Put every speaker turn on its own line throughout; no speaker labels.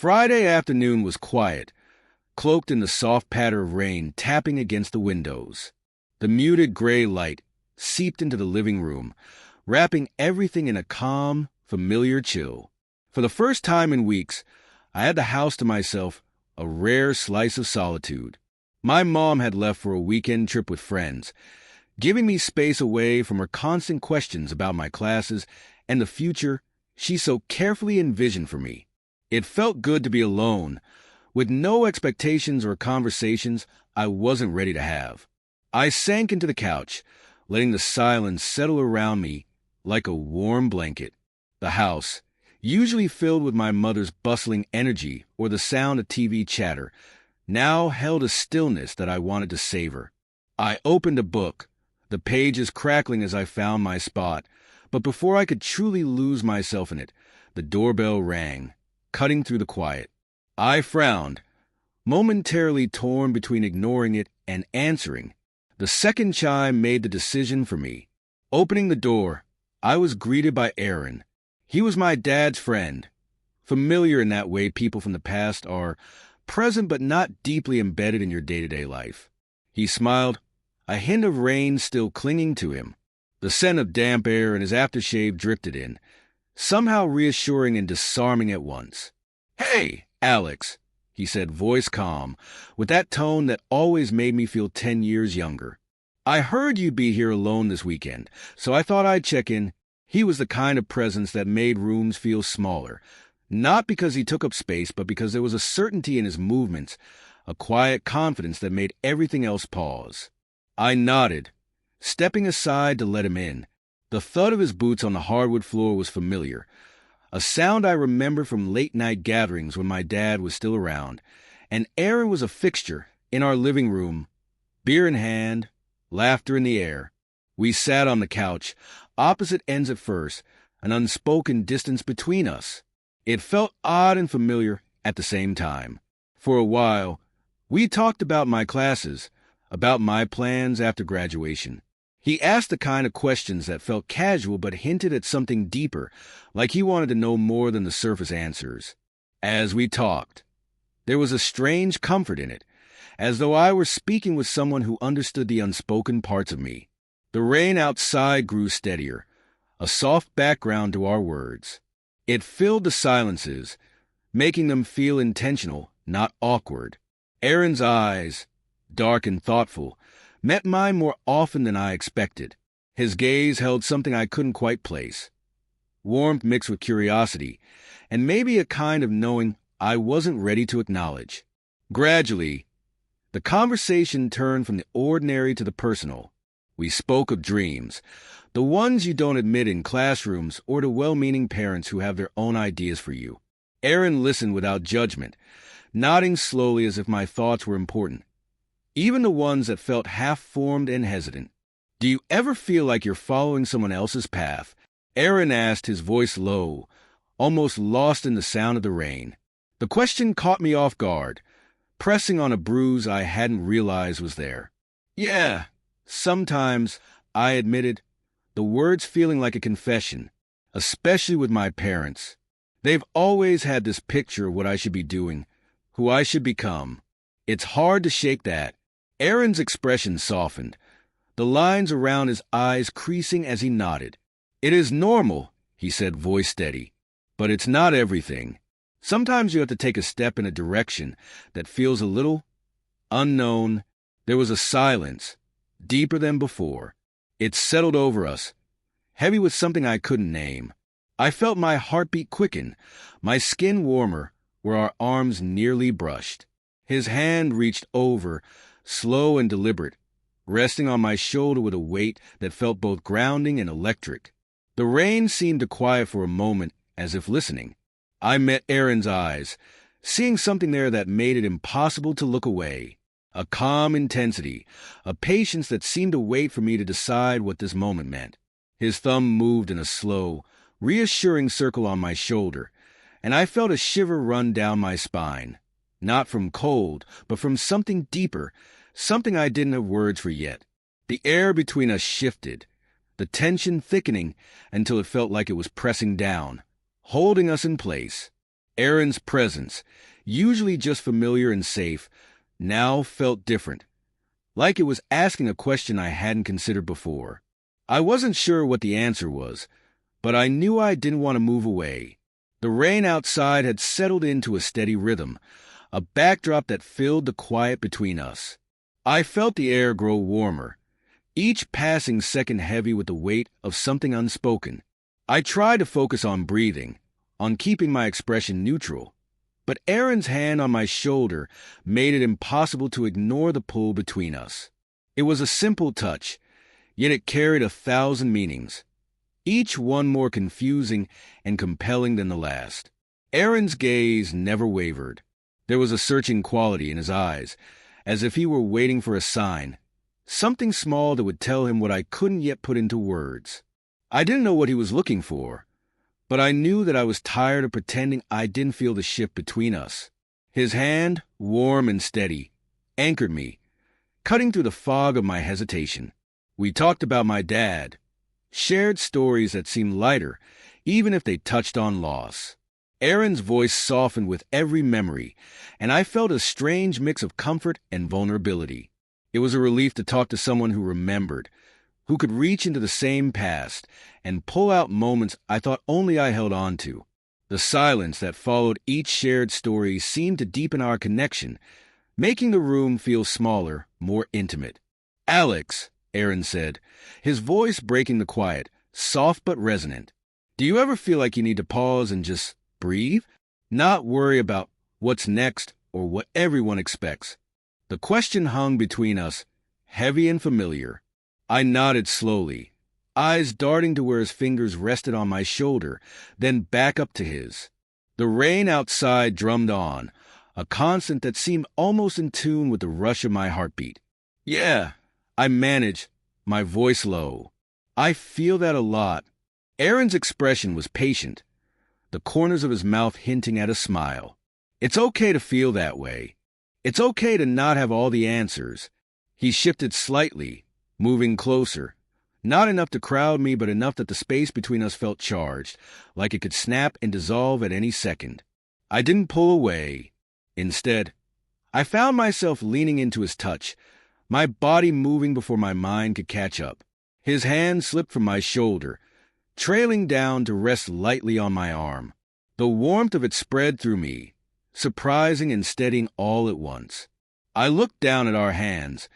Friday afternoon was quiet, cloaked in the soft patter of rain tapping against the windows. The muted gray light seeped into the living room, wrapping everything in a calm, familiar chill. For the first time in weeks, I had the house to myself, a rare slice of solitude. My mom had left for a weekend trip with friends, giving me space away from her constant questions about my classes and the future she so carefully envisioned for me. It felt good to be alone, with no expectations or conversations I wasn't ready to have. I sank into the couch, letting the silence settle around me like a warm blanket. The house, usually filled with my mother's bustling energy or the sound of TV chatter, now held a stillness that I wanted to savor. I opened a book, the pages crackling as I found my spot, but before I could truly lose myself in it, the doorbell rang, cutting through the quiet. I frowned, momentarily torn between ignoring it and answering. The second chime made the decision for me. Opening the door, I was greeted by Aaron. He was my dad's friend, familiar in that way people from the past are, present but not deeply embedded in your day-to-day life. He smiled, a hint of rain still clinging to him. The scent of damp air and his aftershave drifted in, somehow reassuring and disarming at once. "Hey, Alex," he said, voice calm, with that tone that always made me feel 10 years younger. "I heard you'd be here alone this weekend, so I thought I'd check in." He was the kind of presence that made rooms feel smaller, not because he took up space, but because there was a certainty in his movements, a quiet confidence that made everything else pause. I nodded, stepping aside to let him in. The thud of his boots on the hardwood floor was familiar, a sound I remember from late-night gatherings when my dad was still around, and Aaron was a fixture in our living room, beer in hand, laughter in the air. We sat on the couch, opposite ends at first, an unspoken distance between us. It felt odd and familiar at the same time. For a while, we talked about my classes, about my plans after graduation. He asked the kind of questions that felt casual but hinted at something deeper, like he wanted to know more than the surface answers. As we talked, there was a strange comfort in it, as though I were speaking with someone who understood the unspoken parts of me. The rain outside grew steadier, a soft background to our words. It filled the silences, making them feel intentional, not awkward. Aaron's eyes, dark and thoughtful, met mine more often than I expected. His gaze held something I couldn't quite place. Warmth mixed with curiosity, and maybe a kind of knowing I wasn't ready to acknowledge. Gradually, the conversation turned from the ordinary to the personal. We spoke of dreams, the ones you don't admit in classrooms or to well-meaning parents who have their own ideas for you. Aaron listened without judgment, nodding slowly as if my thoughts were important, even the ones that felt half-formed and hesitant. "Do you ever feel like you're following someone else's path?" Aaron asked, his voice low, almost lost in the sound of the rain. The question caught me off guard, pressing on a bruise I hadn't realized was there. "Yeah, sometimes," I admitted, the words feeling like a confession, especially with my parents. They've always had this picture of what I should be doing, who I should become. It's hard to shake that. Aaron's expression softened, the lines around his eyes creasing as he nodded. "It is normal," he said, voice steady, "but it's not everything. Sometimes you have to take a step in a direction that feels a little unknown." There was a silence, deeper than before. It settled over us, heavy with something I couldn't name. I felt my heartbeat quicken, my skin warmer where our arms nearly brushed. His hand reached over, slow and deliberate, resting on my shoulder with a weight that felt both grounding and electric. The rain seemed to quiet for a moment, as if listening. I met Aaron's eyes, seeing something there that made it impossible to look away. A calm intensity, a patience that seemed to wait for me to decide what this moment meant. His thumb moved in a slow, reassuring circle on my shoulder, and I felt a shiver run down my spine. Not from cold, but from something deeper, something I didn't have words for yet. The air between us shifted, the tension thickening until it felt like it was pressing down, holding us in place. Aaron's presence, usually just familiar and safe, now felt different, like it was asking a question I hadn't considered before. I wasn't sure what the answer was, but I knew I didn't want to move away. The rain outside had settled into a steady rhythm, a backdrop that filled the quiet between us. I felt the air grow warmer, each passing second heavy with the weight of something unspoken. I tried to focus on breathing, on keeping my expression neutral, but Aaron's hand on my shoulder made it impossible to ignore the pull between us. It was a simple touch, yet it carried 1,000 meanings, each one more confusing and compelling than the last. Aaron's gaze never wavered. There was a searching quality in his eyes, as if he were waiting for a sign, something small that would tell him what I couldn't yet put into words. I didn't know what he was looking for, but I knew that I was tired of pretending I didn't feel the shift between us. His hand, warm and steady, anchored me, cutting through the fog of my hesitation. We talked about my dad, shared stories that seemed lighter, even if they touched on loss. Aaron's voice softened with every memory, and I felt a strange mix of comfort and vulnerability. It was a relief to talk to someone who remembered, who could reach into the same past and pull out moments I thought only I held on to. The silence that followed each shared story seemed to deepen our connection, making the room feel smaller, more intimate. "Alex," Aaron said, his voice breaking the quiet, soft but resonant. "Do you ever feel like you need to pause and just breathe? Not worry about what's next or what everyone expects?" The question hung between us, heavy and familiar. I nodded slowly, eyes darting to where his fingers rested on my shoulder, then back up to his. The rain outside drummed on, a constant that seemed almost in tune with the rush of my heartbeat. "Yeah," I managed, my voice low. "I feel that a lot." Aaron's expression was patient, the corners of his mouth hinting at a smile. "It's okay to feel that way. It's okay to not have all the answers." He shifted slightly, moving closer, not enough to crowd me, but enough that the space between us felt charged, like it could snap and dissolve at any second. I didn't pull away. Instead, I found myself leaning into his touch, my body moving before my mind could catch up. His hand slipped from my shoulder, trailing down to rest lightly on my arm. The warmth of it spread through me, surprising and steadying all at once. I looked down at our hands,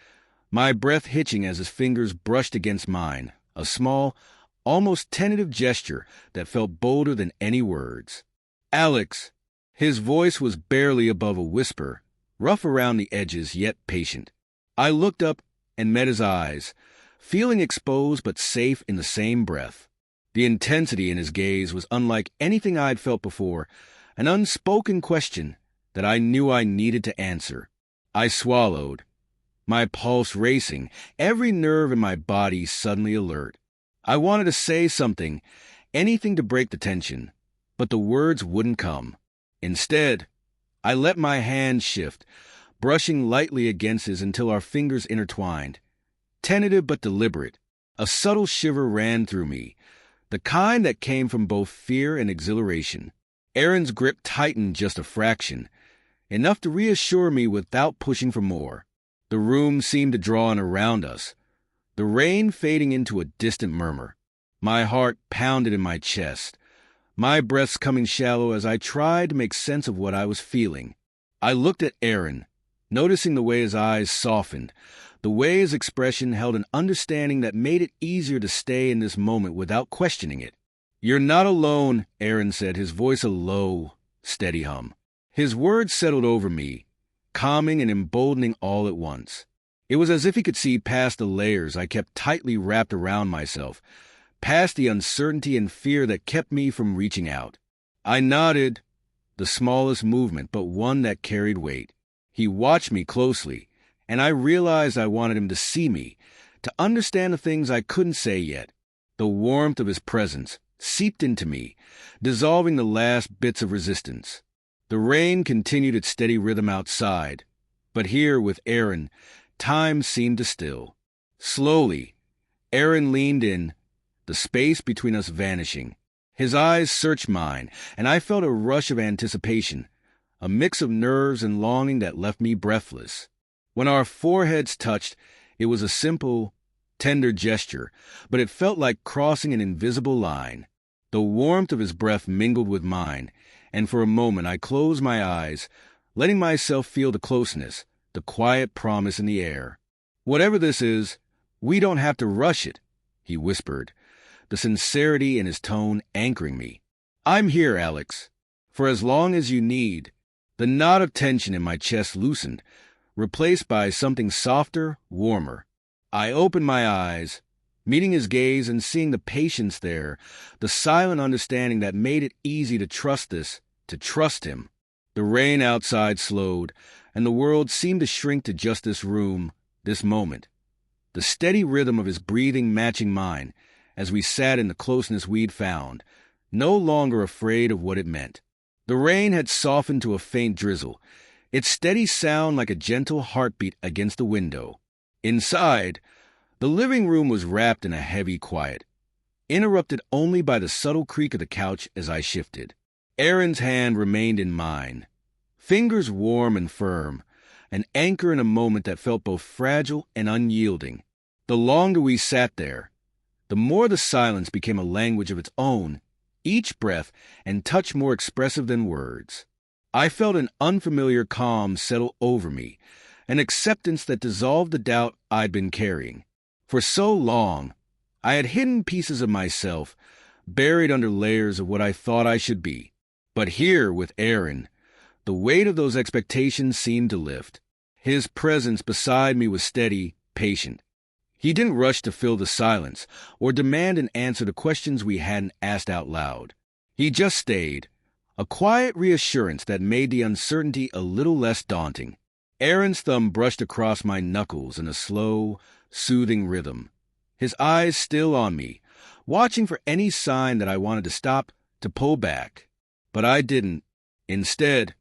my breath hitching as his fingers brushed against mine, a small, almost tentative gesture that felt bolder than any words. "Alex." His voice was barely above a whisper, rough around the edges yet patient. I looked up and met his eyes, feeling exposed but safe in the same breath. The intensity in his gaze was unlike anything I'd felt before, an unspoken question that I knew I needed to answer. I swallowed, my pulse racing, every nerve in my body suddenly alert. I wanted to say something, anything to break the tension, but the words wouldn't come. Instead, I let my hand shift, brushing lightly against his until our fingers intertwined. Tentative but deliberate, a subtle shiver ran through me, the kind that came from both fear and exhilaration. Aaron's grip tightened just a fraction, enough to reassure me without pushing for more. The room seemed to draw in around us, the rain fading into a distant murmur. My heart pounded in my chest, my breaths coming shallow as I tried to make sense of what I was feeling. I looked at Aaron, noticing the way his eyes softened, the way his expression held an understanding that made it easier to stay in this moment without questioning it. "You're not alone," Aaron said, his voice a low, steady hum. His words settled over me, calming and emboldening all at once. It was as if he could see past the layers I kept tightly wrapped around myself, past the uncertainty and fear that kept me from reaching out. I nodded, the smallest movement, but one that carried weight. He watched me closely, and I realized I wanted him to see me, to understand the things I couldn't say yet. The warmth of his presence seeped into me, dissolving the last bits of resistance. The rain continued its steady rhythm outside, but here with Aaron, time seemed to still. Slowly, Aaron leaned in, the space between us vanishing. His eyes searched mine, and I felt a rush of anticipation, a mix of nerves and longing that left me breathless. When our foreheads touched, it was a simple, tender gesture, but it felt like crossing an invisible line. The warmth of his breath mingled with mine, and for a moment I closed my eyes, letting myself feel the closeness, the quiet promise in the air. "Whatever this is, we don't have to rush it," he whispered, the sincerity in his tone anchoring me. "I'm here, Alex, for as long as you need." The knot of tension in my chest loosened, replaced by something softer, warmer. I opened my eyes, meeting his gaze and seeing the patience there, the silent understanding that made it easy to trust him. The rain outside slowed, and the world seemed to shrink to just this room, this moment. The steady rhythm of his breathing matching mine, as we sat in the closeness we'd found, no longer afraid of what it meant. The rain had softened to a faint drizzle, its steady sound like a gentle heartbeat against the window. Inside, the living room was wrapped in a heavy quiet, interrupted only by the subtle creak of the couch as I shifted. Aaron's hand remained in mine, fingers warm and firm, an anchor in a moment that felt both fragile and unyielding. The longer we sat there, the more the silence became a language of its own, each breath and touch more expressive than words. I felt an unfamiliar calm settle over me, an acceptance that dissolved the doubt I'd been carrying. For so long, I had hidden pieces of myself, buried under layers of what I thought I should be. But here, with Aaron, the weight of those expectations seemed to lift. His presence beside me was steady, patient. He didn't rush to fill the silence or demand an answer to questions we hadn't asked out loud. He just stayed, a quiet reassurance that made the uncertainty a little less daunting. Aaron's thumb brushed across my knuckles in a slow, soothing rhythm, his eyes still on me, watching for any sign that I wanted to stop, to pull back. But I didn't. Instead,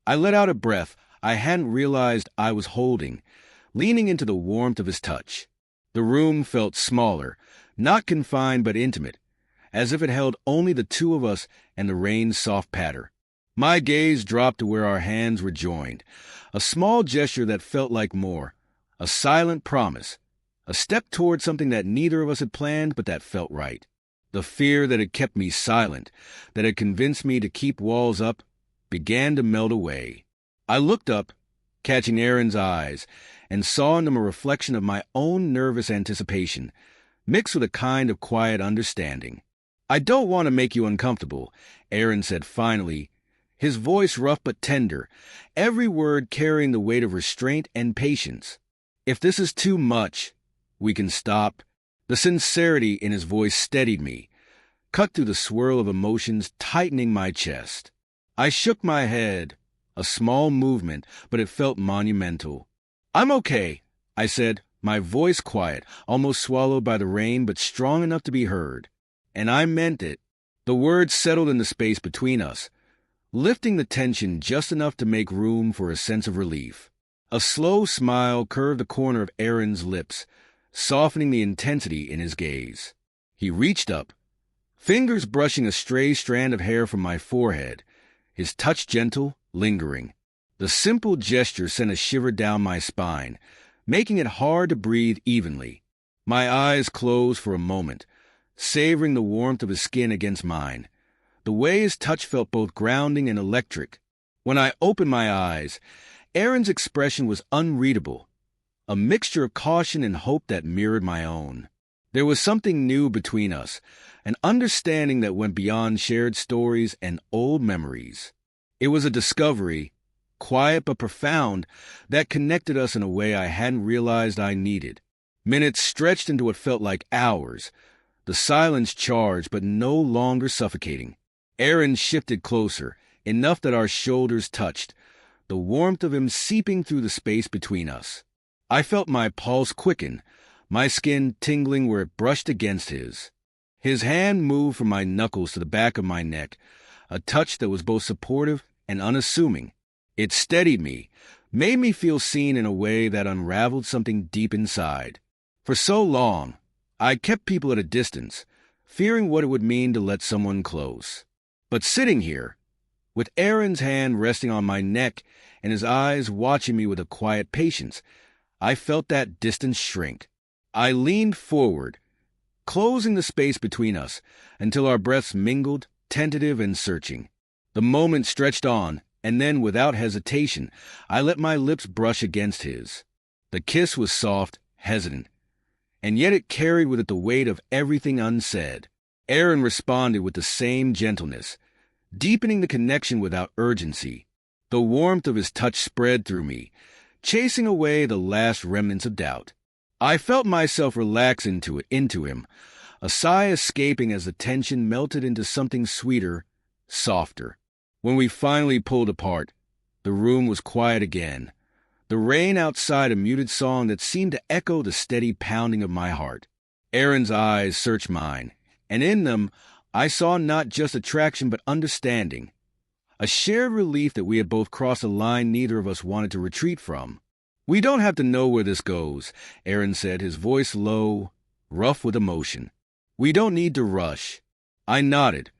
I let out a breath I hadn't realized I was holding, leaning into the warmth of his touch. The room felt smaller, not confined but intimate, as if it held only the two of us and the rain's soft patter. My gaze dropped to where our hands were joined, a small gesture that felt like more, a silent promise, a step toward something that neither of us had planned but that felt right. The fear that had kept me silent, that had convinced me to keep walls up, began to melt away. I looked up, catching Aaron's eyes, and saw in them a reflection of my own nervous anticipation, mixed with a kind of quiet understanding. "I don't want to make you uncomfortable," Aaron said finally, his voice rough but tender, every word carrying the weight of restraint and patience. "If this is too much, we can stop." The sincerity in his voice steadied me, cut through the swirl of emotions tightening my chest. I shook my head, a small movement, but it felt monumental. "I'm okay," I said, my voice quiet, almost swallowed by the rain, but strong enough to be heard. And I meant it. The words settled in the space between us, lifting the tension just enough to make room for a sense of relief. A slow smile curved the corner of Aaron's lips, softening the intensity in his gaze. He reached up, fingers brushing a stray strand of hair from my forehead, his touch gentle, lingering. The simple gesture sent a shiver down my spine, making it hard to breathe evenly. My eyes closed for a moment, savoring the warmth of his skin against mine. The way his touch felt both grounding and electric. When I opened my eyes, Aaron's expression was unreadable, a mixture of caution and hope that mirrored my own. There was something new between us, an understanding that went beyond shared stories and old memories. It was a discovery, quiet but profound, that connected us in a way I hadn't realized I needed. Minutes stretched into what felt like hours, the silence charged but no longer suffocating. Aaron shifted closer, enough that our shoulders touched, the warmth of him seeping through the space between us. I felt my pulse quicken, my skin tingling where it brushed against his. His hand moved from my knuckles to the back of my neck, a touch that was both supportive and unassuming. It steadied me, made me feel seen in a way that unraveled something deep inside. For so long, I kept people at a distance, fearing what it would mean to let someone close. But sitting here, with Aaron's hand resting on my neck and his eyes watching me with a quiet patience, I felt that distance shrink. I leaned forward, closing the space between us until our breaths mingled, tentative and searching. The moment stretched on, and then, without hesitation, I let my lips brush against his. The kiss was soft, hesitant, and yet it carried with it the weight of everything unsaid. Aaron responded with the same gentleness, deepening the connection without urgency. The warmth of his touch spread through me, chasing away the last remnants of doubt. I felt myself relax into him, a sigh escaping as the tension melted into something sweeter, softer. When we finally pulled apart, the room was quiet again, the rain outside a muted song that seemed to echo the steady pounding of my heart. Aaron's eyes searched mine, and in them I saw not just attraction but understanding, a shared relief that we had both crossed a line neither of us wanted to retreat from. "We don't have to know where this goes," Aaron said, his voice low, rough with emotion. "We don't need to rush." I nodded,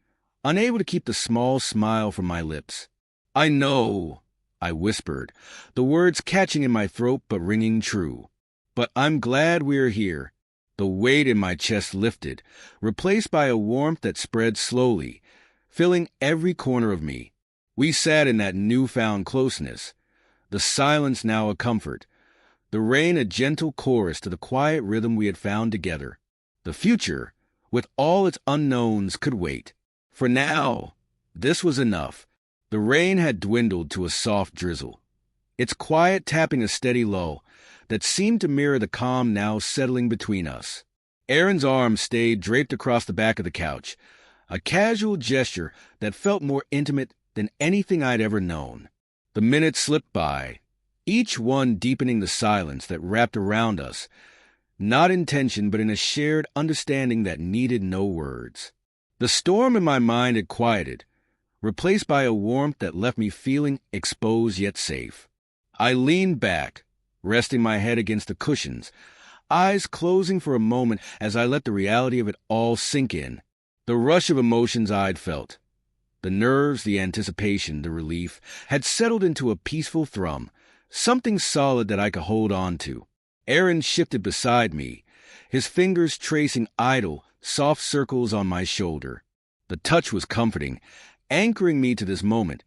unable to keep the small smile from my lips. "I know," I whispered, the words catching in my throat but ringing true. "But I'm glad we're here." The weight in my chest lifted, replaced by a warmth that spread slowly, filling every corner of me. We sat in that newfound closeness, the silence now a comfort, the rain a gentle chorus to the quiet rhythm we had found together. The future, with all its unknowns, could wait. For now, this was enough. The rain had dwindled to a soft drizzle, its quiet tapping a steady lull that seemed to mirror the calm now settling between us. Aaron's arm stayed draped across the back of the couch, a casual gesture that felt more intimate than anything I'd ever known. The minutes slipped by, each one deepening the silence that wrapped around us, not in tension but in a shared understanding that needed no words. The storm in my mind had quieted, replaced by a warmth that left me feeling exposed yet safe. I leaned back, resting my head against the cushions, eyes closing for a moment as I let the reality of it all sink in. The rush of emotions I'd felt, the nerves, the anticipation, the relief, had settled into a peaceful thrum, something solid that I could hold on to. Aaron shifted beside me, his fingers tracing idle, soft circles on my shoulder. The touch was comforting, anchoring me to this moment,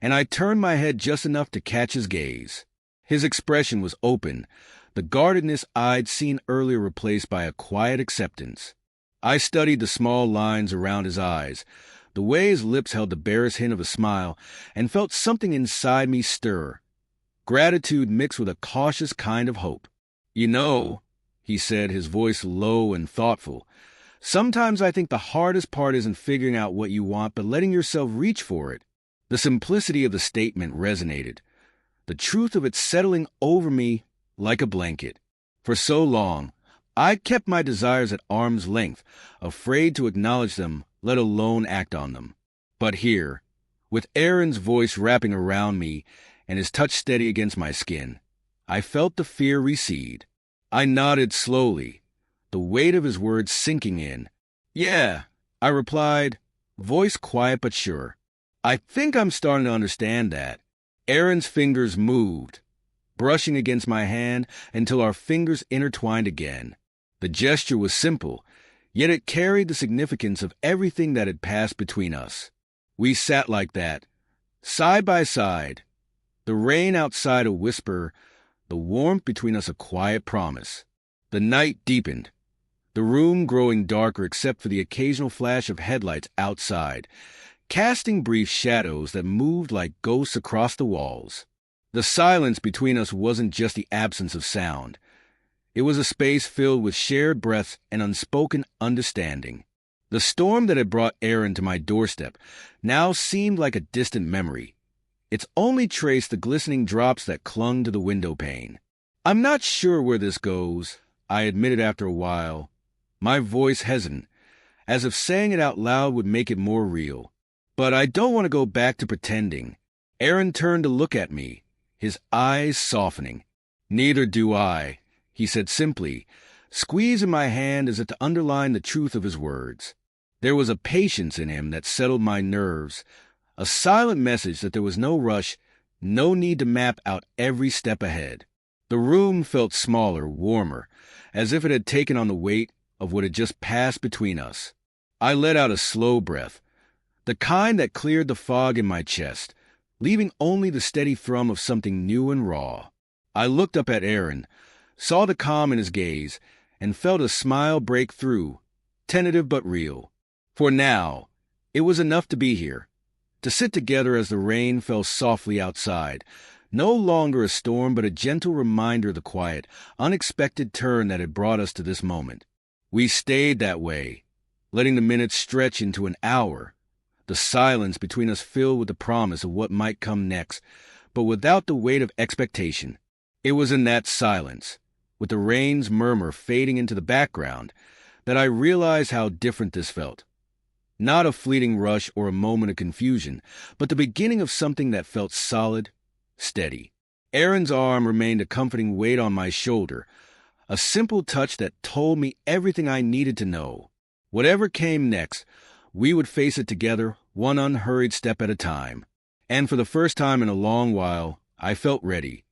and I turned my head just enough to catch his gaze. His expression was open, the guardedness I'd seen earlier replaced by a quiet acceptance. I studied the small lines around his eyes, the way his lips held the barest hint of a smile, and felt something inside me stir, gratitude mixed with a cautious kind of hope. "You know," he said, his voice low and thoughtful, "sometimes I think the hardest part isn't figuring out what you want, but letting yourself reach for it." The simplicity of the statement resonated, the truth of it settling over me like a blanket. For so long, I'd kept my desires at arm's length, afraid to acknowledge them, let alone act on them. But here, with Aaron's voice wrapping around me and his touch steady against my skin, I felt the fear recede. I nodded slowly, the weight of his words sinking in. "Yeah," I replied, voice quiet but sure. "I think I'm starting to understand that." Aaron's fingers moved, brushing against my hand until our fingers intertwined again. The gesture was simple, yet it carried the significance of everything that had passed between us. We sat like that, side by side, the rain outside a whisper, the warmth between us a quiet promise. The night deepened, the room growing darker except for the occasional flash of headlights outside, casting brief shadows that moved like ghosts across the walls. The silence between us wasn't just the absence of sound. It was a space filled with shared breaths and unspoken understanding. The storm that had brought Aaron to my doorstep now seemed like a distant memory, its only trace the glistening drops that clung to the window pane. "I'm not sure where this goes," I admitted after a while, my voice hesitant, as if saying it out loud would make it more real. "But I don't want to go back to pretending." Aaron turned to look at me, his eyes softening. "Neither do I," he said simply, squeezing my hand as if to underline the truth of his words. There was a patience in him that settled my nerves, a silent message that there was no rush, no need to map out every step ahead. The room felt smaller, warmer, as if it had taken on the weight of what had just passed between us. I let out a slow breath, the kind that cleared the fog in my chest, leaving only the steady thrum of something new and raw. I looked up at Aaron, saw the calm in his gaze, and felt a smile break through, tentative but real. For now, it was enough to be here, to sit together as the rain fell softly outside, no longer a storm but a gentle reminder of the quiet, unexpected turn that had brought us to this moment. We stayed that way, letting the minutes stretch into an hour, the silence between us filled with the promise of what might come next, but without the weight of expectation. It was in that silence, with the rain's murmur fading into the background, that I realized how different this felt. Not a fleeting rush or a moment of confusion, but the beginning of something that felt solid, steady. Aaron's arm remained a comforting weight on my shoulder, a simple touch that told me everything I needed to know. Whatever came next, we would face it together, one unhurried step at a time. And for the first time in a long while, I felt ready.